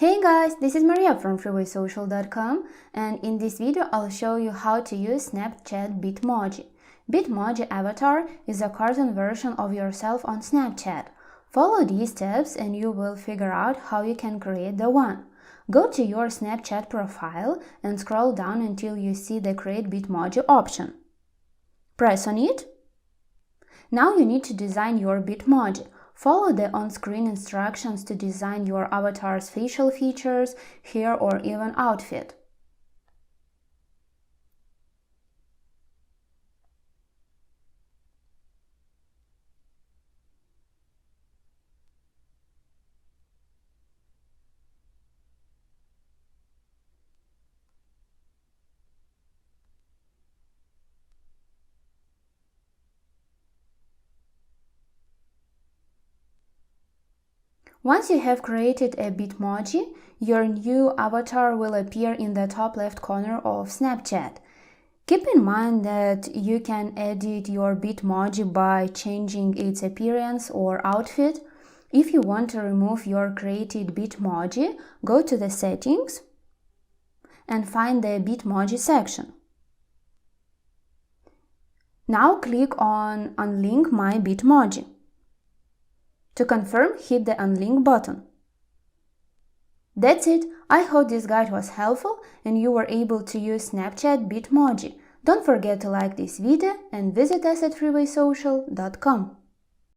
Hey guys, this is Maria from freewaysocial.com, and in this video I'll show you how to use Snapchat Bitmoji. Bitmoji avatar is a cartoon version of yourself on Snapchat. Follow these steps and you will figure out how you can create the one. Go to your Snapchat profile and scroll down until you see the Create Bitmoji option. Press on it. Now you need to design your Bitmoji. Follow the on-screen instructions to design your avatar's facial features, hair, or even outfit. Once you have created a Bitmoji, your new avatar will appear in the top left corner of Snapchat. Keep in mind that you can edit your Bitmoji by changing its appearance or outfit. If you want to remove your created Bitmoji, go to the Settings and find the Bitmoji section. Now click on Unlink My Bitmoji. To confirm, hit the Unlink button. That's it. I hope this guide was helpful and you were able to use Snapchat Bitmoji. Don't forget to like this video and visit us at freewaysocial.com.